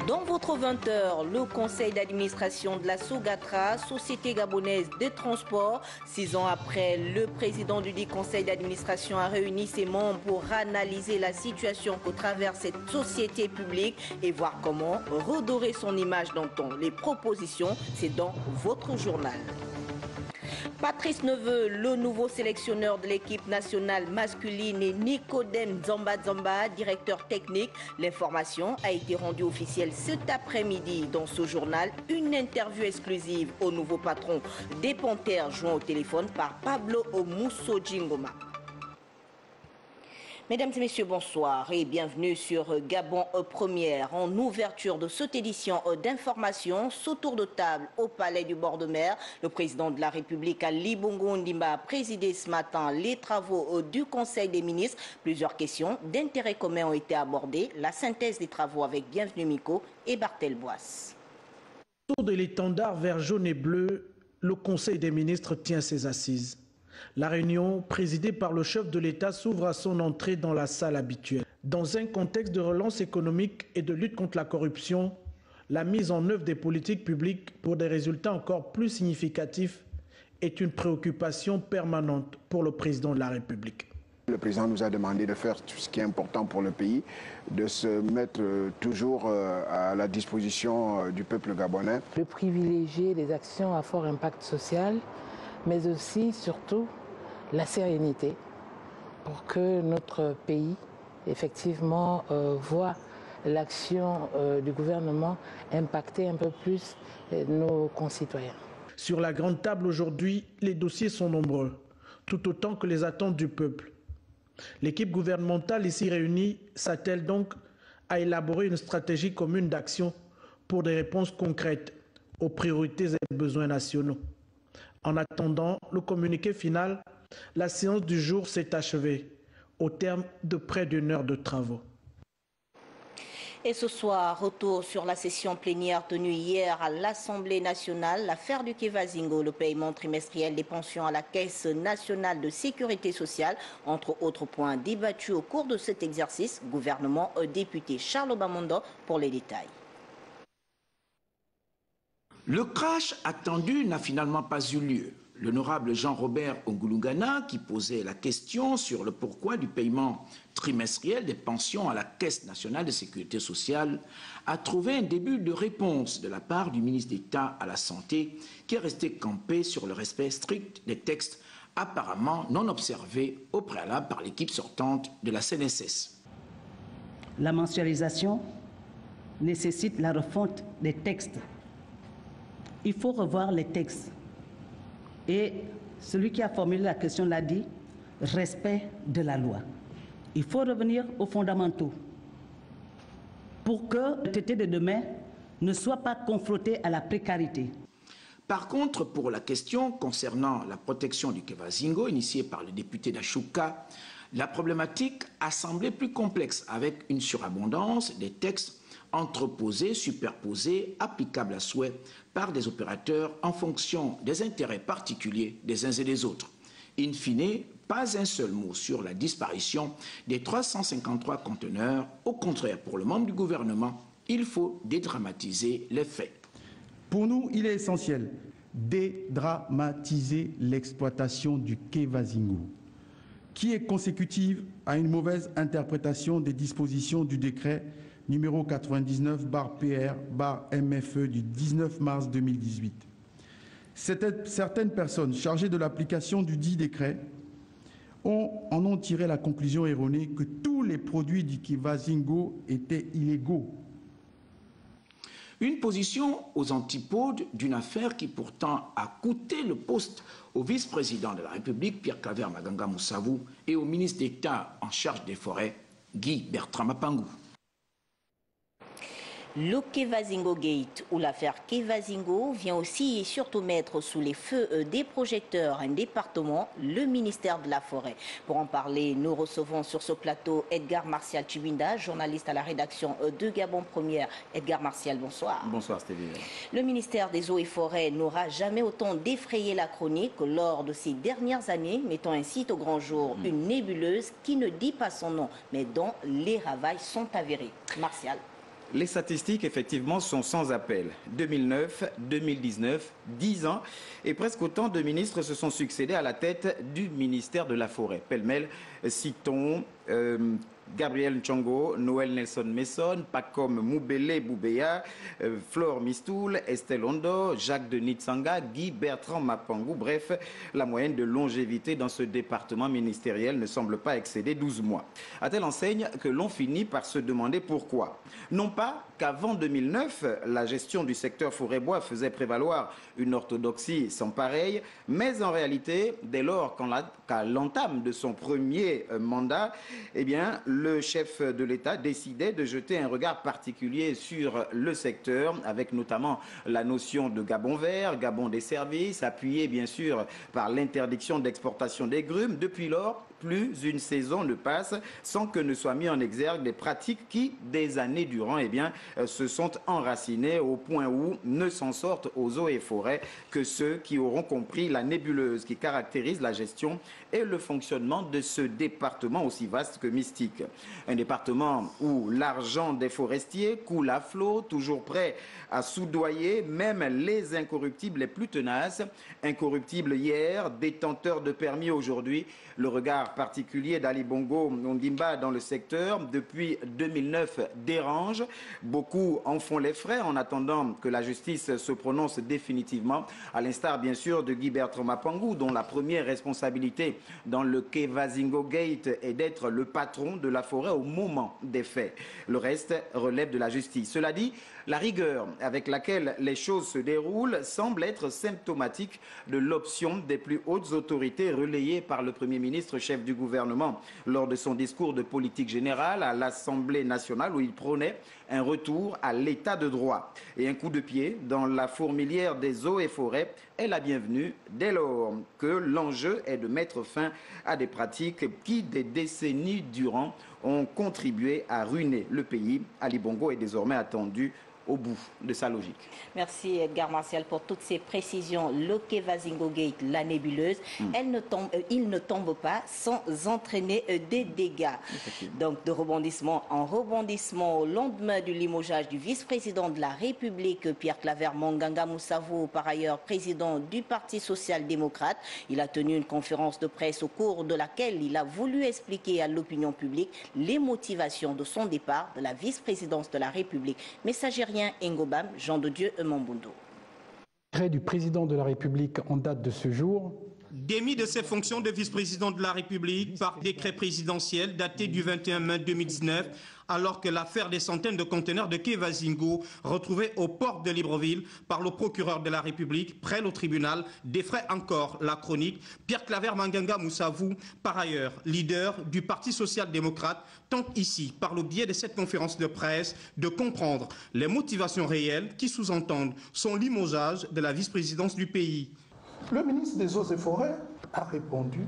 Dans votre 20h, le conseil d'administration de la Sogatra, Société gabonaise de transport, 6 ans après, le président du dit conseil d'administration a réuni ses membres pour analyser la situation que traverse cette société publique et voir comment redorer son image dans le temps. Les propositions, c'est dans votre journal. Patrice Neveu, le nouveau sélectionneur de l'équipe nationale masculine, et Nicodème Zamba, directeur technique. L'information a été rendue officielle cet après-midi dans ce journal. Une interview exclusive au nouveau patron des Panthères, joint au téléphone par Pablo Omusso Djingoma. Mesdames et messieurs, bonsoir et bienvenue sur Gabon Première. En ouverture de cette édition d'information, sous tour de table au Palais du bord de mer, le président de la République, Ali Bongo Ondimba, a présidé ce matin les travaux du Conseil des ministres. Plusieurs questions d'intérêt commun ont été abordées. La synthèse des travaux avec Bienvenue Miko et Barthel Boisse. Autour de l'étendard vert, jaune et bleu, le Conseil des ministres tient ses assises. La réunion, présidée par le chef de l'État, s'ouvre à son entrée dans la salle habituelle. Dans un contexte de relance économique et de lutte contre la corruption, la mise en œuvre des politiques publiques pour des résultats encore plus significatifs est une préoccupation permanente pour le président de la République. Le président nous a demandé de faire tout ce qui est important pour le pays, de se mettre toujours à la disposition du peuple gabonais. De privilégier les actions à fort impact social, mais aussi, surtout, la sérénité pour que notre pays, effectivement, voit l'action du gouvernement impacter un peu plus nos concitoyens. Sur la grande table aujourd'hui, les dossiers sont nombreux, tout autant que les attentes du peuple. L'équipe gouvernementale ici réunie s'attelle donc à élaborer une stratégie commune d'action pour des réponses concrètes aux priorités et besoins nationaux. En attendant le communiqué final, la séance du jour s'est achevée au terme de près d'une heure de travaux. Et ce soir, retour sur la session plénière tenue hier à l'Assemblée nationale, l'affaire du Kevazingo, le paiement trimestriel des pensions à la Caisse nationale de sécurité sociale, entre autres points débattus au cours de cet exercice. Gouvernement, député Charles Obamondo pour les détails. Le crash attendu n'a finalement pas eu lieu. L'honorable Jean-Robert Ongulungana, qui posait la question sur le pourquoi du paiement trimestriel des pensions à la Caisse nationale de sécurité sociale, a trouvé un début de réponse de la part du ministre d'État à la Santé, qui est resté campé sur le respect strict des textes apparemment non observés au préalable par l'équipe sortante de la CNSS. La mensualisation nécessite la refonte des textes. Il faut revoir les textes. Et celui qui a formulé la question l'a dit, respect de la loi. Il faut revenir aux fondamentaux pour que le TT de demain ne soit pas confronté à la précarité. Par contre, pour la question concernant la protection du Kevazingo, initiée par le député d'Achouka, la problématique a semblé plus complexe avec une surabondance des textes entreposés, superposés, applicables à souhait par des opérateurs en fonction des intérêts particuliers des uns et des autres. In fine, pas un seul mot sur la disparition des 353 conteneurs. Au contraire, pour le membre du gouvernement, il faut dédramatiser les faits. Pour nous, il est essentiel de dédramatiser l'exploitation du Kevazingo, qui est consécutive à une mauvaise interprétation des dispositions du décret numéro 99/PR/MFE du 19 mars 2018. Certaines personnes chargées de l'application du dit décret en ont tiré la conclusion erronée que tous les produits du Kevazingo étaient illégaux. Une position aux antipodes d'une affaire qui pourtant a coûté le poste au vice-président de la République, Pierre-Claver Maganga Moussavou, et au ministre d'État en charge des forêts, Guy Bertrand Mapangou. Le Kevazingo Gate ou l'affaire Kevazingo vient aussi et surtout mettre sous les feux des projecteurs un département, le ministère de la Forêt. Pour en parler, nous recevons sur ce plateau Edgar Martial Chibinda, journaliste à la rédaction de Gabon Première. Edgar Martial, bonsoir. Bonsoir Stéphane. Le ministère des Eaux et Forêts n'aura jamais autant défrayé la chronique que lors de ces dernières années, mettant ainsi au grand jour une nébuleuse qui ne dit pas son nom, mais dont les ravailles sont avérés. Martial. Les statistiques, effectivement, sont sans appel. 2009, 2019, 10 ans, et presque autant de ministres se sont succédés à la tête du ministère de la Forêt. Pêle-mêle, citons Gabriel Nchongo, Noël Nelson Messon, Pacom Moubele Boubeya, Flore Mistoul, Estelle Ondo, Jacques Denis Tsanga, Guy Bertrand Mapangou. Bref, la moyenne de longévité dans ce département ministériel ne semble pas excéder 12 mois. À telle enseigne que l'on finit par se demander pourquoi. Non pas qu'avant 2009, la gestion du secteur forêt-bois faisait prévaloir une orthodoxie sans pareille, mais en réalité, dès lors qu'à l'entame de son premier mandat, eh bien, le chef de l'État décidait de jeter un regard particulier sur le secteur, avec notamment la notion de Gabon vert, Gabon des services, appuyé bien sûr par l'interdiction d'exportation des grumes. Depuis lors, plus une saison ne passe sans que ne soient mis en exergue des pratiques qui, des années durant, eh bien, se sont enracinées au point où ne s'en sortent aux eaux et forêts que ceux qui auront compris la nébuleuse qui caractérise la gestion et le fonctionnement de ce département aussi vaste que mystique. Un département où l'argent des forestiers coule à flot, toujours prêt à soudoyer même les incorruptibles les plus tenaces. Incorruptibles hier, détenteurs de permis aujourd'hui. Le regard particulier d'Ali Bongo Ondimba dans le secteur depuis 2009 dérange. Beaucoup en font les frais en attendant que la justice se prononce définitivement, à l'instar bien sûr de Guy Bertrand Mapangou, dont la première responsabilité dans le Kevazingo Gate est d'être le patron de la forêt au moment des faits. Le reste relève de la justice. Cela dit, la rigueur avec laquelle les choses se déroulent semble être symptomatique de l'option des plus hautes autorités relayées par le Premier ministre, chef du gouvernement, lors de son discours de politique générale à l'Assemblée nationale où il prônait un retour à l'état de droit. Et un coup de pied dans la fourmilière des eaux et forêts est la bienvenue dès lors que l'enjeu est de mettre fin à des pratiques qui, des décennies durant, ont contribué à ruiner le pays. Ali Bongo est désormais attendu au bout de sa logique. Merci Edgar Martial pour toutes ces précisions. Le Kevazingo Gate, la nébuleuse, il ne tombe pas sans entraîner des dégâts. Donc de rebondissement en rebondissement, au lendemain du limogeage du vice-président de la République, Pierre Claver Manganga Moussavou, par ailleurs président du Parti social-démocrate, il a tenu une conférence de presse au cours de laquelle il a voulu expliquer à l'opinion publique les motivations de son départ de la vice-présidence de la République. Messager Ngobam, Jean de Dieu Mambundo. Du président de la République en date de ce jour. Démis de ses fonctions de vice-président de la République par décret présidentiel daté du 21 mai 2019, alors que l'affaire des centaines de conteneurs de Kevazingo retrouvés au port de Libreville par le procureur de la République près le tribunal défraie encore la chronique. Pierre Claver Manganga Moussavou, par ailleurs leader du Parti social-démocrate, tente ici, par le biais de cette conférence de presse, de comprendre les motivations réelles qui sous-entendent son limogeage de la vice-présidence du pays. Le ministre des Eaux et Forêts a répondu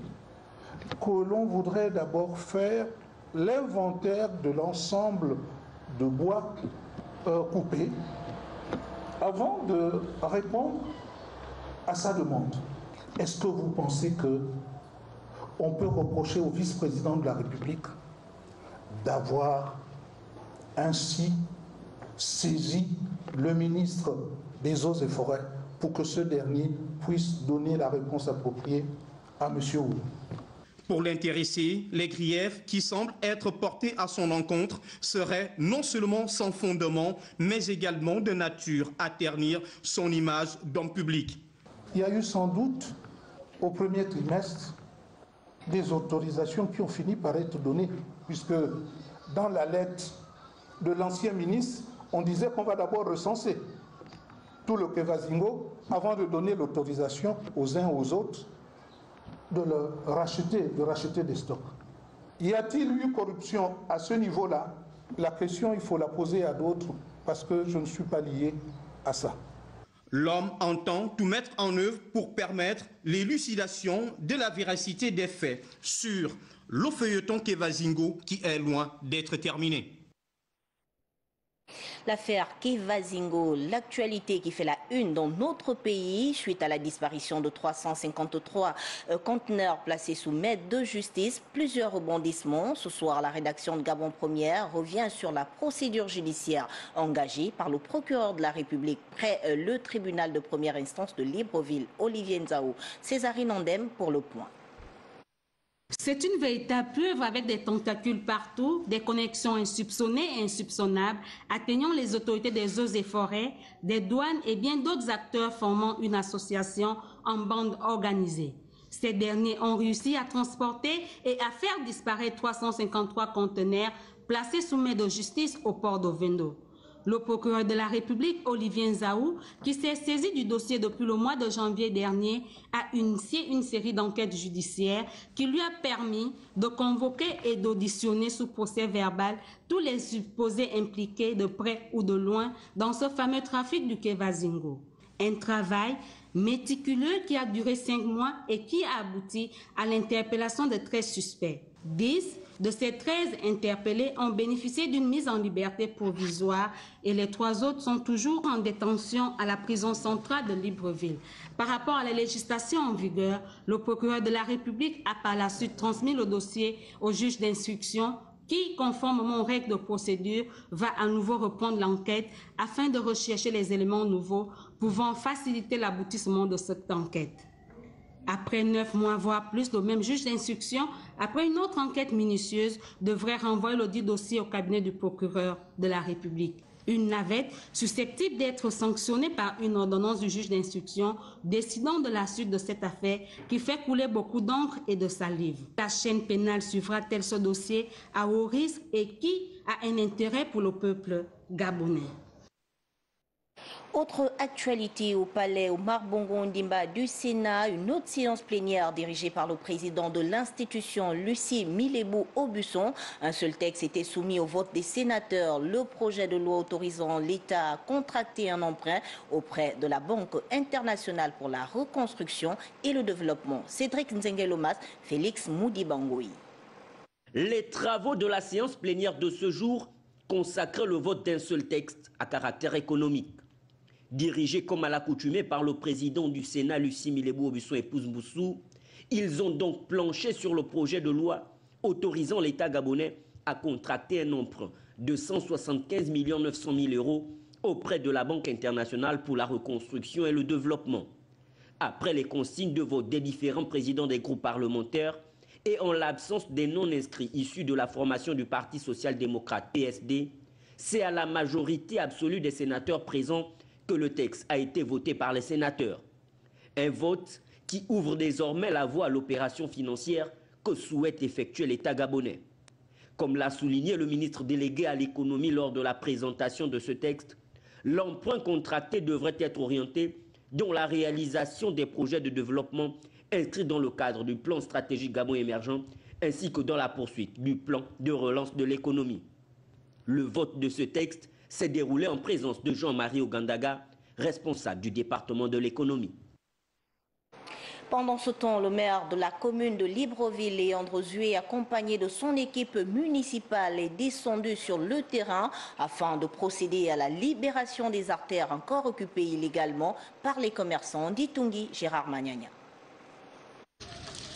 que l'on voudrait d'abord faire l'inventaire de l'ensemble de bois coupés avant de répondre à sa demande. Est-ce que vous pensez qu'on peut reprocher au vice-président de la République d'avoir ainsi saisi le ministre des Eaux et Forêts pour que ce dernier puisse donner la réponse appropriée à M. Oulou? Pour l'intéressé, les griefs qui semblent être portés à son encontre seraient non seulement sans fondement, mais également de nature à ternir son image d'homme public. Il y a eu sans doute, au premier trimestre, des autorisations qui ont fini par être données, puisque dans la lettre de l'ancien ministre, on disait qu'on va d'abord recenser tout le Kevazingo avant de donner l'autorisation aux uns aux autres de racheter des stocks. Y a-t-il eu corruption à ce niveau-là? La question, il faut la poser à d'autres parce que je ne suis pas lié à ça. L'homme entend tout mettre en œuvre pour permettre l'élucidation de la véracité des faits sur le feuilleton Kevazingo qui est loin d'être terminé. L'affaire Kevazingo, l'actualité qui fait la une dans notre pays suite à la disparition de 353 conteneurs placés sous main de justice. Plusieurs rebondissements. Ce soir, la rédaction de Gabon Première revient sur la procédure judiciaire engagée par le procureur de la République près le tribunal de première instance de Libreville, Olivier Nzao. Césarine Andem pour le point. C'est une véritable pieuvre avec des tentacules partout, des connexions insoupçonnées et insoupçonnables, atteignant les autorités des eaux et forêts, des douanes et bien d'autres acteurs formant une association en bande organisée. Ces derniers ont réussi à transporter et à faire disparaître 353 conteneurs placés sous main de justice au port d'Ovendo. Le procureur de la République, Olivier Nzao, qui s'est saisi du dossier depuis le mois de janvier dernier, a initié une série d'enquêtes judiciaires qui lui a permis de convoquer et d'auditionner sous procès verbal tous les supposés impliqués de près ou de loin dans ce fameux trafic du Kevazingo. Un travail méticuleux qui a duré 5 mois et qui a abouti à l'interpellation de 13 suspects. 10 de ces 13 interpellés ont bénéficié d'une mise en liberté provisoire et les 3 autres sont toujours en détention à la prison centrale de Libreville. Par rapport à la législation en vigueur, le procureur de la République a par la suite transmis le dossier au juge d'instruction qui, conformément aux règles de procédure, va à nouveau reprendre l'enquête afin de rechercher les éléments nouveaux pouvant faciliter l'aboutissement de cette enquête. Après 9 mois, voire plus, le même juge d'instruction, après une autre enquête minutieuse, devrait renvoyer le dit dossier au cabinet du procureur de la République. Une navette susceptible d'être sanctionnée par une ordonnance du juge d'instruction décidant de la suite de cette affaire qui fait couler beaucoup d'encre et de salive. La chaîne pénale suivra-t-elle ce dossier à haut risque et qui a un intérêt pour le peuple gabonais? Autre actualité au palais Omar Bongo Ondimba du Sénat, une autre séance plénière dirigée par le président de l'institution, Lucie Milébou-Aubusson. Un seul texte était soumis au vote des sénateurs, le projet de loi autorisant l'État à contracter un emprunt auprès de la Banque internationale pour la reconstruction et le développement. Cédric Nzengelomas, Félix Moudi-Bangoui. Les travaux de la séance plénière de ce jour consacraient le vote d'un seul texte à caractère économique. Dirigés comme à l'accoutumée par le président du Sénat, Lucie Milébou-Aubusson et Pousse Mboussou, ils ont donc planché sur le projet de loi autorisant l'État gabonais à contracter un emprunt de 175 900 000 € auprès de la Banque internationale pour la reconstruction et le développement. Après les consignes de vote des différents présidents des groupes parlementaires et en l'absence des non-inscrits issus de la formation du Parti social-démocrate PSD, c'est à la majorité absolue des sénateurs présents que le texte a été voté par les sénateurs. Un vote qui ouvre désormais la voie à l'opération financière que souhaite effectuer l'État gabonais. Comme l'a souligné le ministre délégué à l'économie lors de la présentation de ce texte, l'emprunt contracté devrait être orienté dans la réalisation des projets de développement inscrits dans le cadre du plan stratégique Gabon émergent ainsi que dans la poursuite du plan de relance de l'économie. Le vote de ce texte s'est déroulé en présence de Jean-Marie Ogandaga, responsable du département de l'économie. Pendant ce temps, le maire de la commune de Libreville, Léandre Zué, accompagné de son équipe municipale, est descendu sur le terrain afin de procéder à la libération des artères encore occupées illégalement par les commerçants d'Itungi, Gérard Magnagna.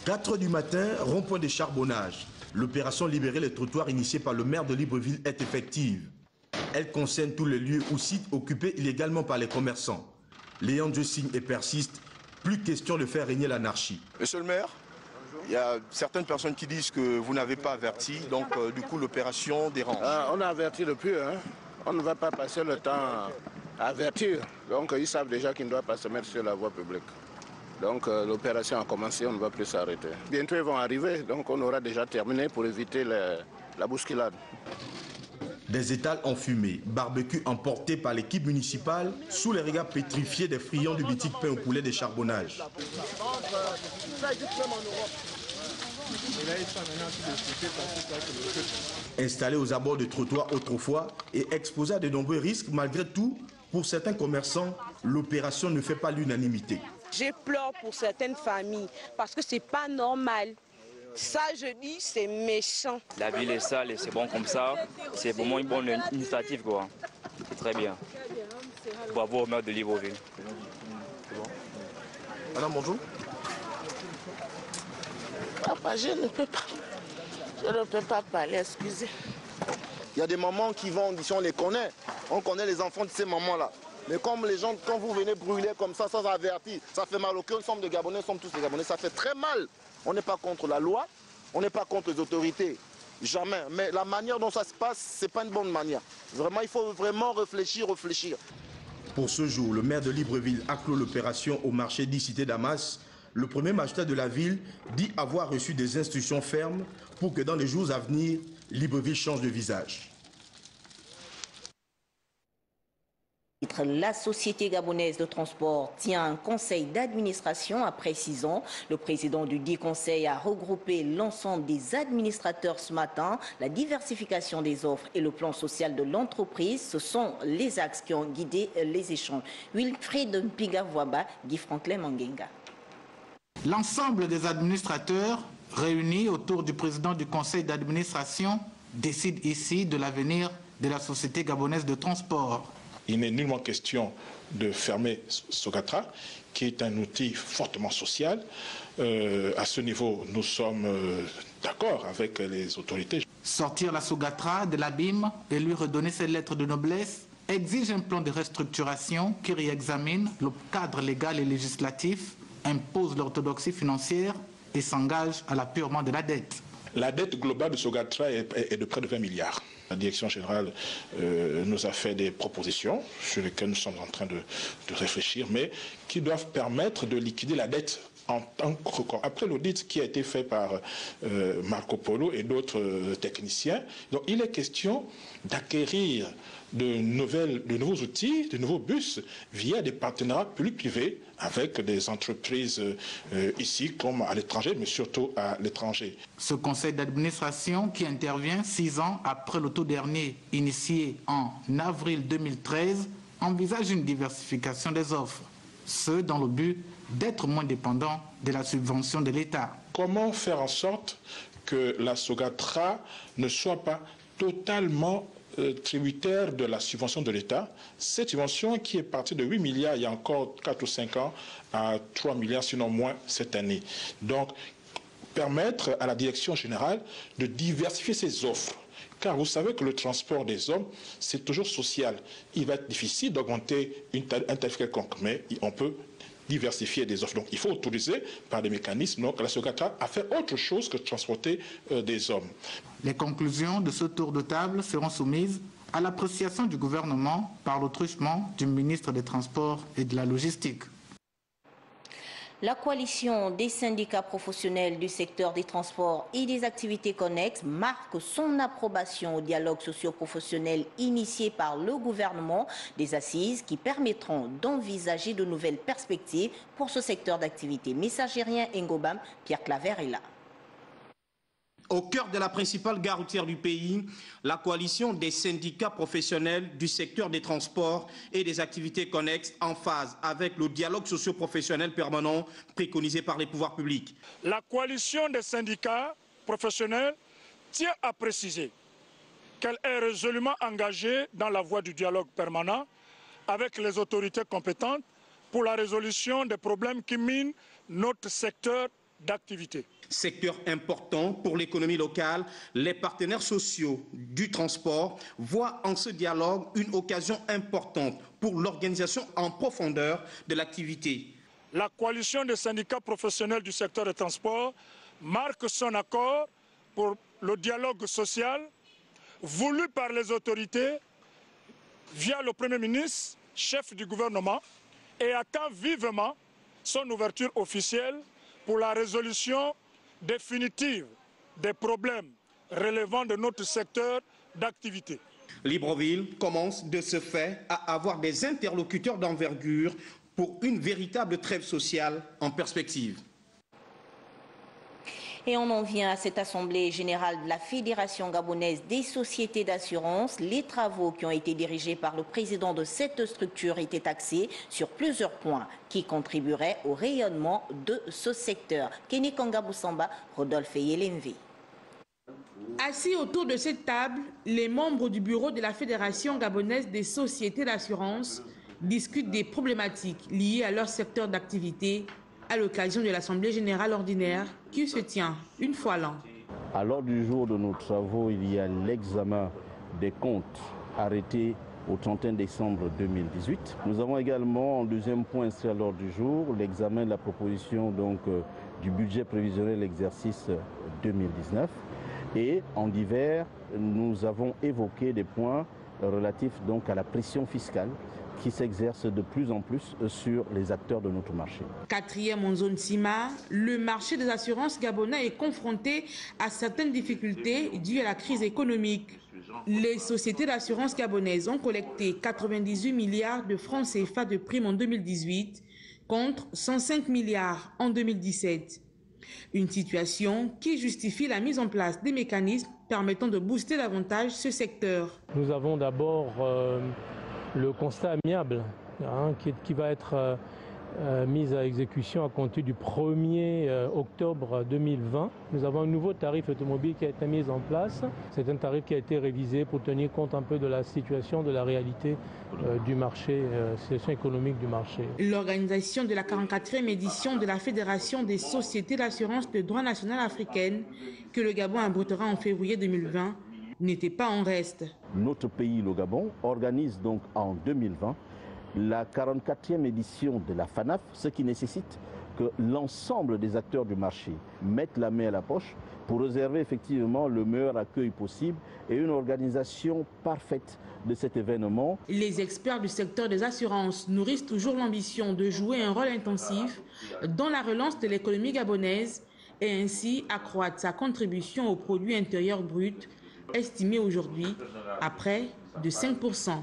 4 h du matin, rond-point de charbonnage. L'opération Libérer les trottoirs initiée par le maire de Libreville est effective. Elle concerne tous les lieux ou sites occupés illégalement par les commerçants. Léandre signe et persiste. Plus question de faire régner l'anarchie. Monsieur le maire, il y a certaines personnes qui disent que vous n'avez pas averti, donc du coup l'opération dérange. On a averti depuis, hein. On ne va pas passer le temps à avertir. Donc ils savent déjà qu'ils ne doivent pas se mettre sur la voie publique. Donc l'opération a commencé, on ne va plus s'arrêter. Bientôt ils vont arriver, donc on aura déjà terminé pour éviter la bousculade. Des étals enfumés, barbecue emporté par l'équipe municipale sous les regards pétrifiés des friands du boutique pain au poulet des charbonnages. Installés aux abords de trottoirs autrefois et exposés à de nombreux risques, malgré tout, pour certains commerçants, l'opération ne fait pas l'unanimité. Je pleure pour certaines familles parce que c'est pas normal. Ça, je dis, c'est méchant. La ville est sale et c'est bon comme ça. C'est vraiment une bonne initiative, quoi. C'est très bien. Bravo au maire de Libreville. Bon. Madame, bonjour. Papa, je ne peux pas. Je ne peux pas parler, excusez. Il y a des mamans qui vont, si on les connaît, on connaît les enfants de ces mamans-là. Mais comme les gens, quand vous venez brûler comme ça avertit, ça fait mal au cœur. Nous sommes des Gabonais, nous sommes tous des Gabonais, ça fait très mal. On n'est pas contre la loi, on n'est pas contre les autorités, jamais. Mais la manière dont ça se passe, ce n'est pas une bonne manière. Vraiment, il faut vraiment réfléchir. Pour ce jour, le maire de Libreville a clos l'opération au marché d'Icité Damas. Le premier magistrat de la ville dit avoir reçu des instructions fermes pour que dans les jours à venir, Libreville change de visage. La Société gabonaise de transport tient un conseil d'administration après 6 ans. Le président du dit conseil a regroupé l'ensemble des administrateurs ce matin. La diversification des offres et le plan social de l'entreprise, ce sont les axes qui ont guidé les échanges. Wilfried Mpigavwaba, Guy Franklin Mangenga. L'ensemble des administrateurs réunis autour du président du conseil d'administration décident ici de l'avenir de la Société gabonaise de transport. Il n'est nullement question de fermer Sogatra, qui est un outil fortement social. À ce niveau, nous sommes d'accord avec les autorités. Sortir la Sogatra de l'abîme et lui redonner ses lettres de noblesse exige un plan de restructuration qui réexamine le cadre légal et législatif, impose l'orthodoxie financière et s'engage à l'apurement de la dette. La dette globale de Sogatra est de près de 20 milliards. La direction générale nous a fait des propositions sur lesquelles nous sommes en train de réfléchir, mais qui doivent permettre de liquider la dette en tant que record. Après l'audit qui a été fait par Marco Polo et d'autres techniciens, donc il est question d'acquérir de nouveaux outils, de nouveaux bus via des partenariats publics-privés avec des entreprises ici comme à l'étranger, mais surtout à l'étranger. Ce conseil d'administration qui intervient 6 ans après le tout dernier initié en avril 2013 envisage une diversification des offres, ce dans le but d'être moins dépendant de la subvention de l'État. Comment faire en sorte que la Sogatra ne soit pas totalement tributaire de la subvention de l'État, cette subvention qui est partie de 8 milliards il y a encore 4 ou 5 ans à 3 milliards, sinon moins cette année. Donc, permettre à la direction générale de diversifier ses offres. Car vous savez que le transport des hommes, c'est toujours social. Il va être difficile d'augmenter un tarif quelconque, mais on peut diversifier des offres. Donc il faut autoriser par des mécanismes. Donc la Sogatra a fait autre chose que transporter des hommes. Les conclusions de ce tour de table seront soumises à l'appréciation du gouvernement par le truchement du ministre des Transports et de la Logistique. La coalition des syndicats professionnels du secteur des transports et des activités connexes marque son approbation au dialogue socio-professionnel initié par le gouvernement, des assises qui permettront d'envisager de nouvelles perspectives pour ce secteur d'activité. Messagerien Ngobam, Pierre Claver est là. Au cœur de la principale gare routière du pays, la coalition des syndicats professionnels du secteur des transports et des activités connexes en phase avec le dialogue socio-professionnel permanent préconisé par les pouvoirs publics. La coalition des syndicats professionnels tient à préciser qu'elle est résolument engagée dans la voie du dialogue permanent avec les autorités compétentes pour la résolution des problèmes qui minent notre secteur d'activité. Secteur important pour l'économie locale, les partenaires sociaux du transport voient en ce dialogue une occasion importante pour l'organisation en profondeur de l'activité. La coalition des syndicats professionnels du secteur des transports marque son accord pour le dialogue social voulu par les autorités via le Premier ministre, chef du gouvernement, et attend vivement son ouverture officielle pour la résolution définitive des problèmes relevant de notre secteur d'activité. Libreville commence de ce fait à avoir des interlocuteurs d'envergure pour une véritable trêve sociale en perspective. Et on en vient à cette assemblée générale de la Fédération gabonaise des sociétés d'assurance. Les travaux qui ont été dirigés par le président de cette structure étaient axés sur plusieurs points qui contribueraient au rayonnement de ce secteur. Kenny Kangaboussamba, Rodolphe Yelenvi. Assis autour de cette table, les membres du bureau de la Fédération gabonaise des sociétés d'assurance discutent des problématiques liées à leur secteur d'activité à l'occasion de l'Assemblée générale ordinaire qui se tient une fois l'an. À l'ordre du jour de nos travaux, il y a l'examen des comptes arrêtés au 31 décembre 2018. Nous avons également, en deuxième point inscrit à l'ordre du jour, l'examen de la proposition du budget prévisionnel exercice 2019. Et en divers, nous avons évoqué des points relatifs à la pression fiscale qui s'exerce de plus en plus sur les acteurs de notre marché. Quatrième en zone CIMA, le marché des assurances gabonais est confronté à certaines difficultés dues à la crise économique. Les sociétés d'assurance gabonaises ont collecté 98 milliards de francs CFA de primes en 2018 contre 105 milliards en 2017. Une situation qui justifie la mise en place des mécanismes permettant de booster davantage ce secteur. Nous avons d'abord le constat amiable qui va être mis à exécution à compter du 1er octobre 2020. Nous avons un nouveau tarif automobile qui a été mis en place. C'est un tarif qui a été révisé pour tenir compte un peu de la situation, de la réalité du marché, situation économique du marché. L'organisation de la 44e édition de la Fédération des sociétés d'assurance de droit national africaine, que le Gabon abritera en février 2020, n'était pas en reste. Notre pays, le Gabon, organise donc en 2020 la 44e édition de la FANAF, ce qui nécessite que l'ensemble des acteurs du marché mettent la main à la poche pour réserver effectivement le meilleur accueil possible et une organisation parfaite de cet événement. Les experts du secteur des assurances nourrissent toujours l'ambition de jouer un rôle intensif dans la relance de l'économie gabonaise et ainsi accroître sa contribution au produit intérieur brut, estimé aujourd'hui à près de 5%.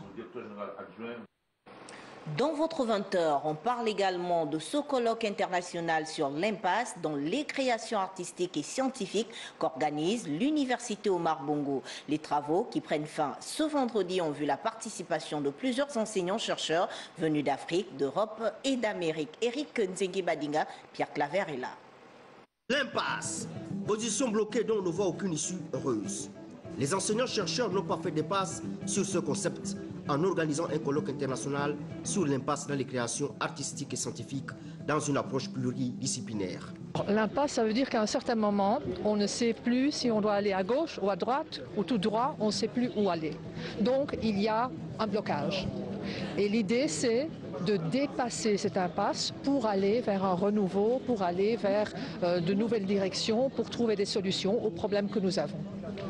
Dans votre 20h, on parle également de ce colloque international sur l'impasse dans les créations artistiques et scientifiques qu'organise l'Université Omar Bongo. Les travaux qui prennent fin ce vendredi ont vu la participation de plusieurs enseignants-chercheurs venus d'Afrique, d'Europe et d'Amérique. Eric Nzengi Badinga, Pierre Claver est là. L'impasse, position bloquée dont on ne voit aucune issue heureuse. Les enseignants-chercheurs n'ont pas fait des passes sur ce concept en organisant un colloque international sur l'impasse dans les créations artistiques et scientifiques dans une approche pluridisciplinaire. L'impasse, ça veut dire qu'à un certain moment, on ne sait plus si on doit aller à gauche ou à droite ou tout droit, on ne sait plus où aller. Donc il y a un blocage. Et l'idée, c'est de dépasser cette impasse pour aller vers un renouveau, pour aller vers de nouvelles directions, pour trouver des solutions aux problèmes que nous avons.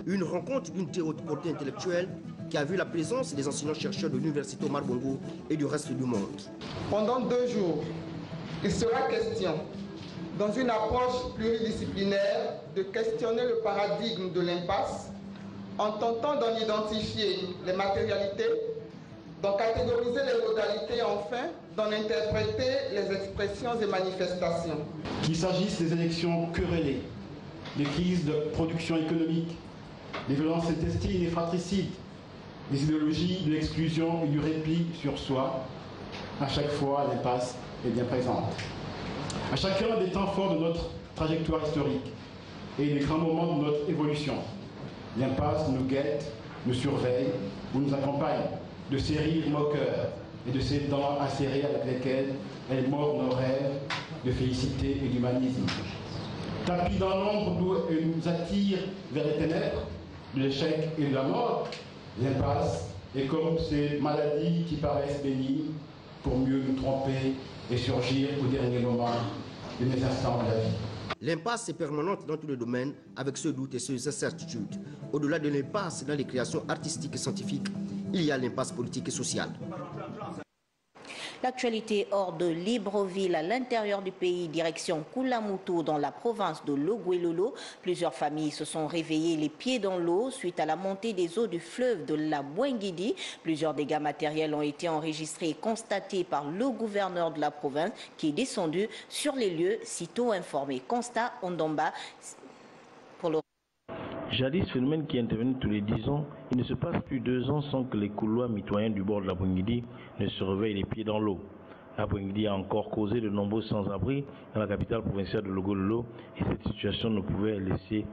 Une rencontre d'une théorie intellectuelle qui a vu la présence des enseignants-chercheurs de l'Université Omar Bongo et du reste du monde. Pendant 2 jours, il sera question, dans une approche pluridisciplinaire, de questionner le paradigme de l'impasse en tentant d'en identifier les matérialités, d'en catégoriser les modalités et enfin d'en interpréter les expressions et manifestations. Qu'il s'agisse des élections querellées, des crises de production économique, des violences intestines et fratricides, des idéologies de l'exclusion et du repli sur soi, à chaque fois l'impasse est bien présente. À chacun des temps forts de notre trajectoire historique et des grands moments de notre évolution, l'impasse nous guette, nous surveille ou nous accompagne de ses rires moqueurs et de ses dents acérées avec lesquelles elle mord nos rêves de félicité et d'humanisme. Tapis dans l'ombre d'où elle nous attire vers les ténèbres, de l'échec et de la mort, l'impasse est comme ces maladies qui paraissent bénignes pour mieux nous tromper et surgir au dernier moment de mes instants de la vie. L'impasse est permanente dans tous les domaines avec ce doute et ces incertitudes. Au-delà de l'impasse dans les créations artistiques et scientifiques, il y a l'impasse politique et sociale. L'actualité hors de Libreville, à l'intérieur du pays, direction Koulamoutou dans la province de Logouelolo. Plusieurs familles se sont réveillées les pieds dans l'eau suite à la montée des eaux du fleuve de la Bouenguidi. Plusieurs dégâts matériels ont été enregistrés et constatés par le gouverneur de la province qui est descendu sur les lieux sitôt informés. Constat Ondomba pour le... Jadis, phénomène qui intervenait tous les 10 ans, il ne se passe plus 2 ans sans que les couloirs mitoyens du bord de la Bouenguidi ne se réveillent les pieds dans l'eau. La Bouenguidi a encore causé de nombreux sans-abri dans la capitale provinciale de Logouelolo et cette situation ne pouvait laisser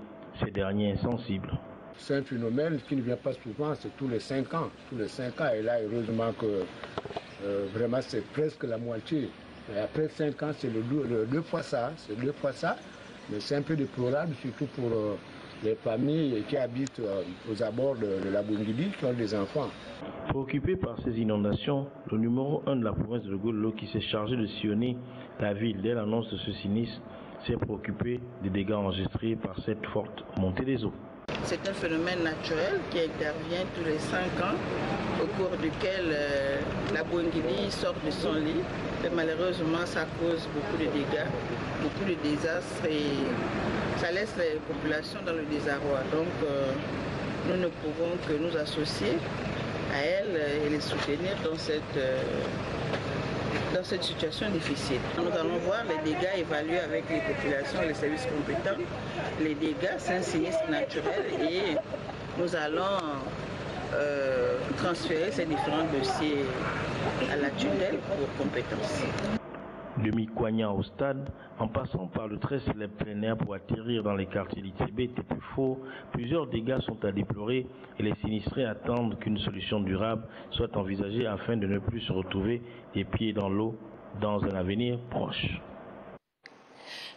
ces derniers insensibles. C'est un phénomène qui ne vient pas souvent, c'est tous les 5 ans. Tous les 5 ans, et là, heureusement que vraiment c'est presque la moitié. Et après 5 ans, c'est deux fois ça, mais c'est un peu déplorable, surtout pour les familles qui habitent aux abords de la Bongidi, qui ont des enfants. Préoccupé par ces inondations, le numéro 1 de la province de Gollo, qui s'est chargé de sillonner la ville dès l'annonce de ce sinistre, s'est préoccupé des dégâts enregistrés par cette forte montée des eaux. C'est un phénomène naturel qui intervient tous les 5 ans, au cours duquel la Bongidi sort de son lit. Et malheureusement, ça cause beaucoup de dégâts, beaucoup de désastres et ça laisse les populations dans le désarroi. Donc, nous ne pouvons que nous associer à elles et les soutenir dans cette situation difficile. Nous allons voir les dégâts évalués avec les populations et les services compétents. Les dégâts, c'est un sinistre naturel et nous allons transférer ces différents dossiers à la tutelle pour compétence. De Mikouagnan au stade, en passant par le très célèbre plein air pour atterrir dans les quartiers d'Itébé et Tépufo, plusieurs dégâts sont à déplorer et les sinistrés attendent qu'une solution durable soit envisagée afin de ne plus se retrouver les pieds dans l'eau dans un avenir proche.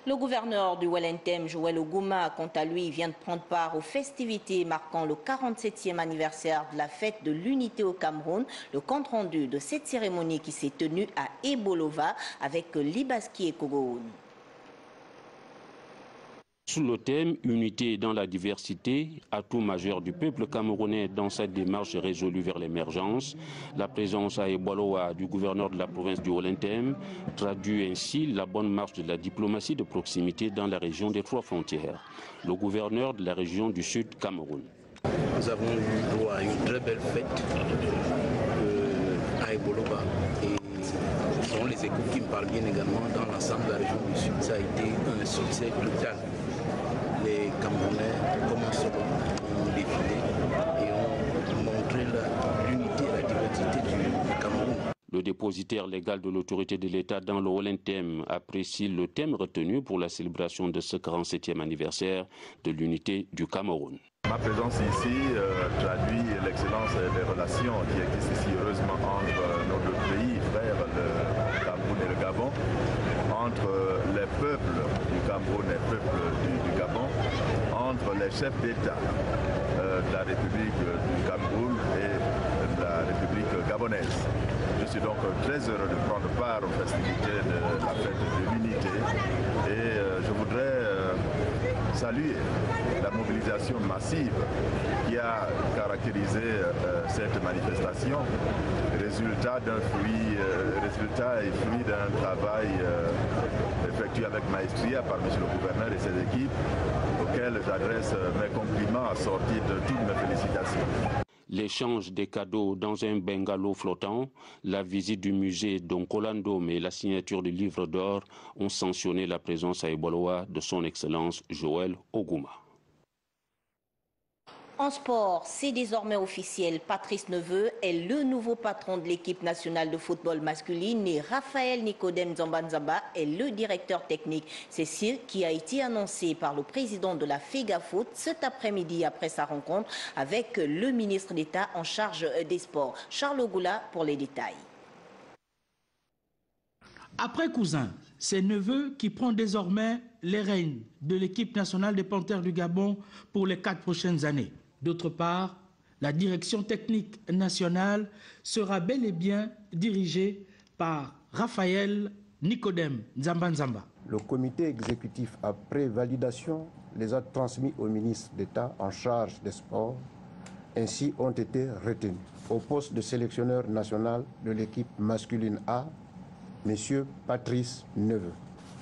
Le gouverneur du Welentem, Joël Ogouma, quant à lui, vient de prendre part aux festivités marquant le 47e anniversaire de la fête de l'unité au Cameroun. Le compte-rendu de cette cérémonie qui s'est tenue à Ebolova avec Libaski et Kogoun. Sous le thème « Unité dans la diversité », atout majeur du peuple camerounais dans sa démarche résolue vers l'émergence, la présence à Eboloa du gouverneur de la province du Welentem traduit ainsi la bonne marche de la diplomatie de proximité dans la région des 3 frontières. Le gouverneur de la région du Sud Cameroun. Nous avons eu droit à une très belle fête à Eboloa. Ce sont les échos qui me parlent bien également dans l'ensemble de la région du Sud. Ça a été un succès total. Les Camerounais, comme un seul, ont défilé et ont montré l'unité et la diversité du Cameroun. Le dépositaire légal de l'autorité de l'État dans le Welentem apprécie le thème retenu pour la célébration de ce 47e anniversaire de l'unité du Cameroun. Ma présence ici traduit l'excellence des relations qui existent ici heureusement entre nos deux pays frères, le Cameroun et le Gabon, entre les peuples du Cameroun et les peuples du Gabon, entre les chefs d'État de la République du Cameroun et de la République gabonaise. Je suis donc très heureux de prendre part aux festivités de la fête de l'unité et je voudrais saluer la mobilisation massive qui a caractérisé cette manifestation, résultat et fruit d'un travail effectué avec maestria par M. le gouverneur et ses équipes, auxquelles j'adresse mes compliments assortis de toutes mes félicitations. L'échange des cadeaux dans un bungalow flottant, la visite du musée d'Onkolandom et la signature du livre d'or ont sanctionné la présence à Eboloa de son Excellence Joël Ogouma. En sport, c'est désormais officiel. Patrice Neveu est le nouveau patron de l'équipe nationale de football masculine et Raphaël Nicodème Zambanzamba est le directeur technique. C'est ce qui a été annoncé par le président de la FEGAFOOT cet après-midi après sa rencontre avec le ministre d'État en charge des sports. Charles Ogoula pour les détails. Après Cousin, c'est Neveu qui prend désormais les rênes de l'équipe nationale des Panthères du Gabon pour les 4 prochaines années. D'autre part, la direction technique nationale sera bel et bien dirigée par Raphaël Nicodème Zambanzamba. Le comité exécutif, après validation, les a transmis au ministre d'État en charge des sports. Ainsi ont été retenus. Au poste de sélectionneur national de l'équipe masculine A, M. Patrice Neveu.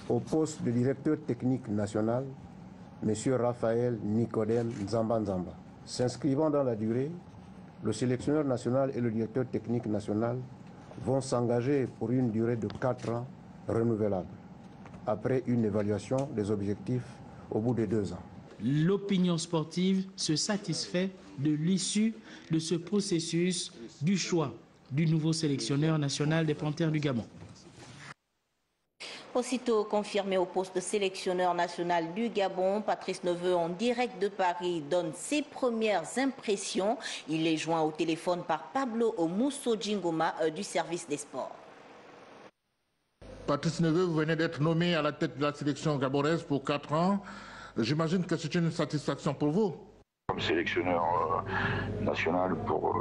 Au poste de directeur technique national, M. Raphaël Nicodème Zambanzamba. S'inscrivant dans la durée, le sélectionneur national et le directeur technique national vont s'engager pour une durée de 4 ans renouvelable, après une évaluation des objectifs au bout de 2 ans. L'opinion sportive se satisfait de l'issue de ce processus du choix du nouveau sélectionneur national des Panthères du Gabon. Aussitôt confirmé au poste de sélectionneur national du Gabon, Patrice Neveu, en direct de Paris, donne ses premières impressions. Il est joint au téléphone par Pablo Mousso Djingoma du service des sports. Patrice Neveu, vous venez d'être nommé à la tête de la sélection gabonaise pour 4 ans. J'imagine que c'est une satisfaction pour vous. Comme sélectionneur national pour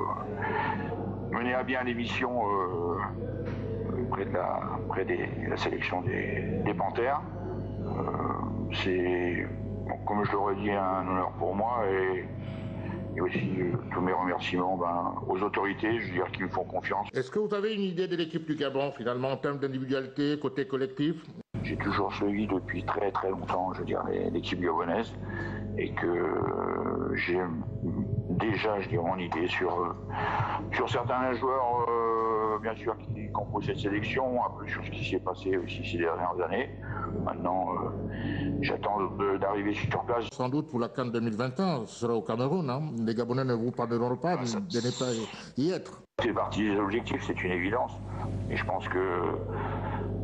mener à bien les missions près de la sélection des Panthères. C'est, comme je l'aurais dit, un honneur pour moi et aussi tous mes remerciements aux autorités, je veux dire, qui me font confiance. Est-ce que vous avez une idée de l'équipe du Gabon, finalement, en termes d'individualité, côté collectif? J'ai toujours suivi depuis très très longtemps, je veux dire, l'équipe gabonaise, et que j'ai déjà, je dirais, mon idée sur certains joueurs, bien sûr, qui composent cette sélection, un peu sur ce qui s'est passé aussi ces dernières années. Maintenant, j'attends d'arriver sur place. Sans doute pour la CAN 2021, ce sera au Cameroun. Hein. Les Gabonais ne vous pardonneront pas de ne pas y être. C'est partie des objectifs, c'est une évidence. Et je pense que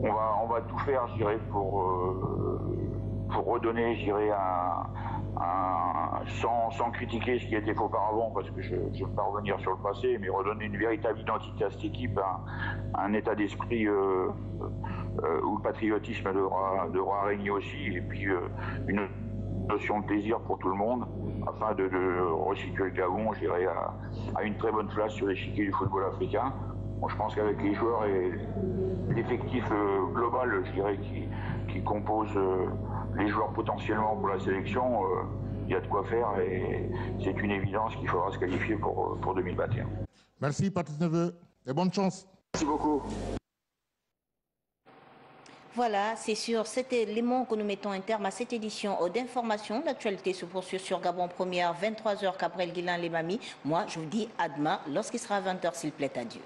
on va tout faire, je dirais, pour redonner, je dirais, sans critiquer ce qui a été fait auparavant, parce que je ne veux pas revenir sur le passé, mais redonner une véritable identité à cette équipe, un état d'esprit où le patriotisme devra régner aussi, et puis une notion de plaisir pour tout le monde, afin de resituer le Gabon, je dirais, à une très bonne place sur l'échiquier du football africain. Bon, je pense qu'avec les joueurs et l'effectif global, je dirais, qui compose les joueurs potentiellement pour la sélection, il y a de quoi faire et c'est une évidence qu'il faudra se qualifier pour 2021. Merci Patrice Neveu et bonne chance. Merci beaucoup. Voilà, c'est sur cet élément que nous mettons un terme à cette édition d'information. L'actualité se poursuit sur Gabon Première, 23h, Cabrel Guilain, les mamies. Moi, je vous dis à demain, lorsqu'il sera 20h, s'il plaît à Dieu.